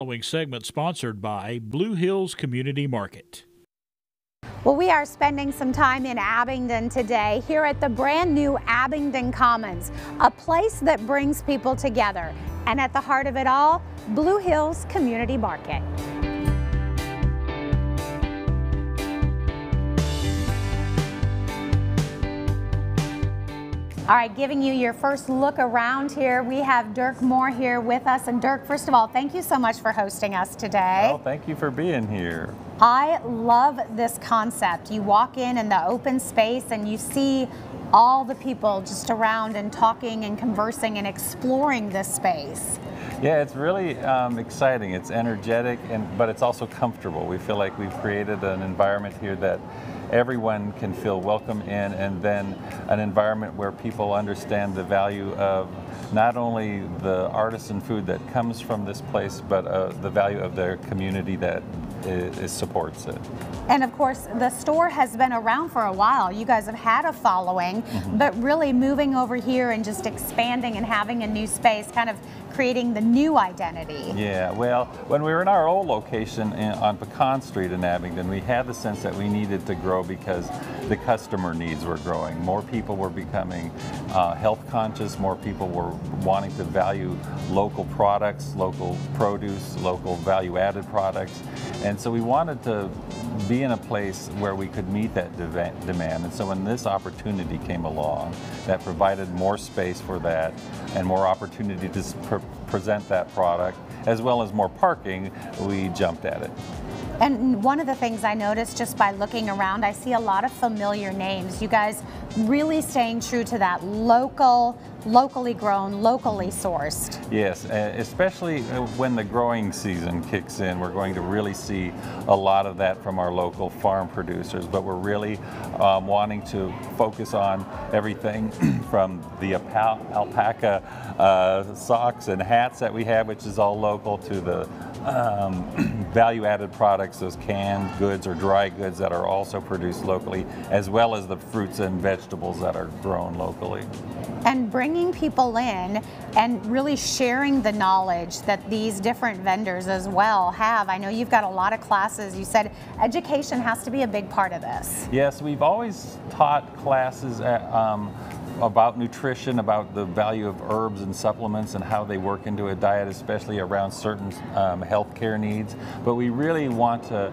Following segment sponsored by Blue Hills Community Market. Well, we are spending some time in Abingdon today here at the brand new Abingdon Commons, a place that brings people together. And at the heart of it all, Blue Hills Community Market. All right, giving you your first look around here, we have Dirk Moore here with us. And Dirk, first of all, thank you so much for hosting us today. Well, thank you for being here. I love this concept. You walk in the open space and you see all the people just around and talking and conversing and exploring this space. Yeah, it's really exciting. It's energetic, but it's also comfortable. We feel like we've created an environment here that everyone can feel welcome in, and then an environment where people understand the value of not only the artisan food that comes from this place, but the value of their community that supports it. And of course, the store has been around for a while. You guys have had a following, but really moving over here and just expanding and having a new space, kind of creating the new identity. Yeah, well, when we were in our old location on Pecan Street in Abingdon, we had the sense that we needed to grow because the customer needs were growing. More people were becoming health conscious, more people were wanting to value local products, local produce, local value-added products. And so we wanted to be in a place where we could meet that demand. And so when this opportunity came along that provided more space for that and more opportunity to present that product, as well as more parking, we jumped at it. And one of the things I noticed just by looking around, I see a lot of familiar names. You guys really staying true to that locally grown, locally sourced. Yes, especially when the growing season kicks in, we're going to really see a lot of that from our local farm producers, but we're really wanting to focus on everything from the alpaca socks and hats that we have, which is all local, to the value-added products, those canned goods or dry goods that are also produced locally, as well as the fruits and vegetables that are grown locally. And bringing people in and really sharing the knowledge that these different vendors as well have. I know you've got a lot of classes. You said education has to be a big part of this. Yes, we've always taught classes about nutrition, about the value of herbs and supplements and how they work into a diet, especially around certain healthcare needs. But we really want to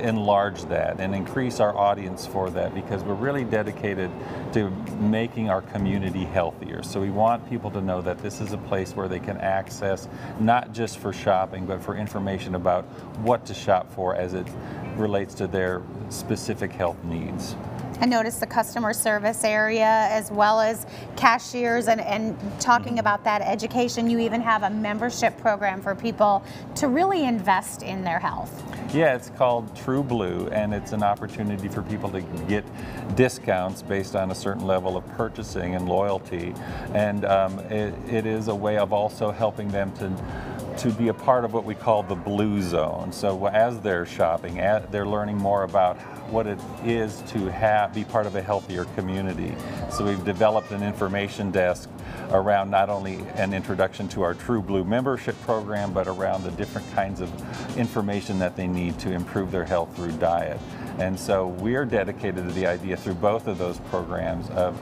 enlarge that and increase our audience for that, because we're really dedicated to making our community healthier. So we want people to know that this is a place where they can access, not just for shopping, but for information about what to shop for as it relates to their specific health needs. I noticed the customer service area as well as cashiers and talking about that education. You even have a membership program for people to really invest in their health. Yeah, it's called True Blue, and it's an opportunity for people to get discounts based on a certain level of purchasing and loyalty. And it is a way of also helping them to be a part of what we call the Blue Zone. So as they're shopping, they're learning more about what it is to be part of a healthier community. So we've developed an information desk around not only an introduction to our True Blue membership program, but around the different kinds of information that they need to improve their health through diet. And so we're dedicated to the idea through both of those programs of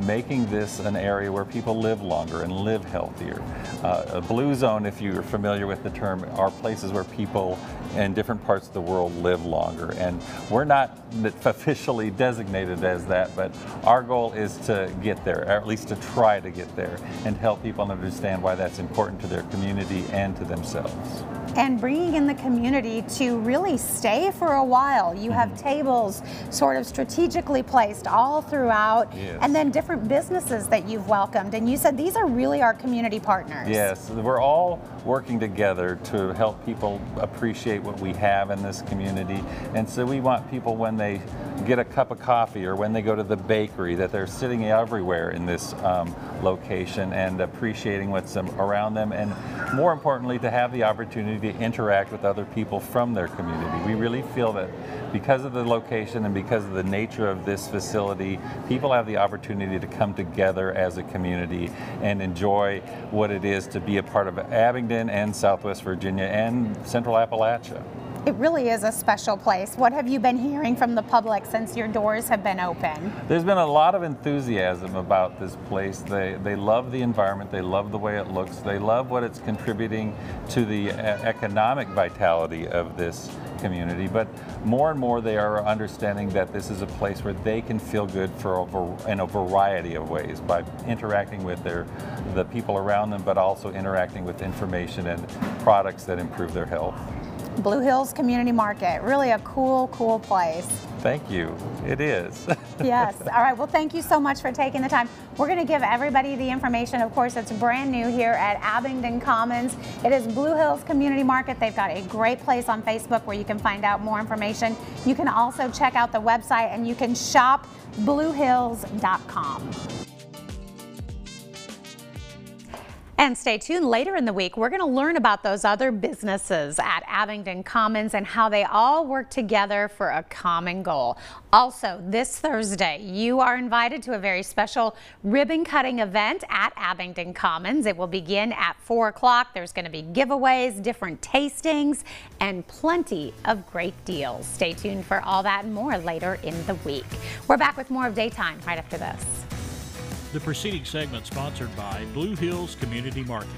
making this an area where people live longer and live healthier. A Blue Zone, if you're familiar with the term, are places where people in different parts of the world live longer. And we're not officially designated as that, but our goal is to get there, or at least to try to get there, and help people understand why that's important to their community and to themselves. And bringing in the community to really stay for a while. You have tables sort of strategically placed all throughout, and then different businesses that you've welcomed. And you said these are really our community partners. Yes, we're all working together to help people appreciate what we have in this community. And so we want people, when they get a cup of coffee or when they go to the bakery, that they're sitting everywhere in this location and appreciating what's around them, and more importantly, to have the opportunity to interact with other people from their community. We really feel that because of the location and because of the nature of this facility, people have the opportunity to come together as a community and enjoy what it is to be a part of Abingdon and Southwest Virginia and Central Appalachia. It really is a special place. What have you been hearing from the public since your doors have been open? There's been a lot of enthusiasm about this place. They love the environment, they love the way it looks, they love what it's contributing to the economic vitality of this community, but more and more they are understanding that this is a place where they can feel good in a variety of ways, by interacting with the people around them, but also interacting with information and products that improve their health. Blue Hills Community Market, really a cool place. Thank you. It is. Yes. All right. Well, thank you so much for taking the time. We're going to give everybody the information. Of course, it's brand new here at Abingdon Commons. It is Blue Hills Community Market. They've got a great place on Facebook where you can find out more information. You can also check out the website and you can shop bluehills.com. And stay tuned. Later in the week, we're going to learn about those other businesses at Abingdon Commons and how they all work together for a common goal. Also, this Thursday, you are invited to a very special ribbon cutting event at Abingdon Commons. It will begin at 4 o'clock. There's going to be giveaways, different tastings, and plenty of great deals. Stay tuned for all that and more later in the week. We're back with more of Daytime right after this. The preceding segment sponsored by Blue Hills Community Market.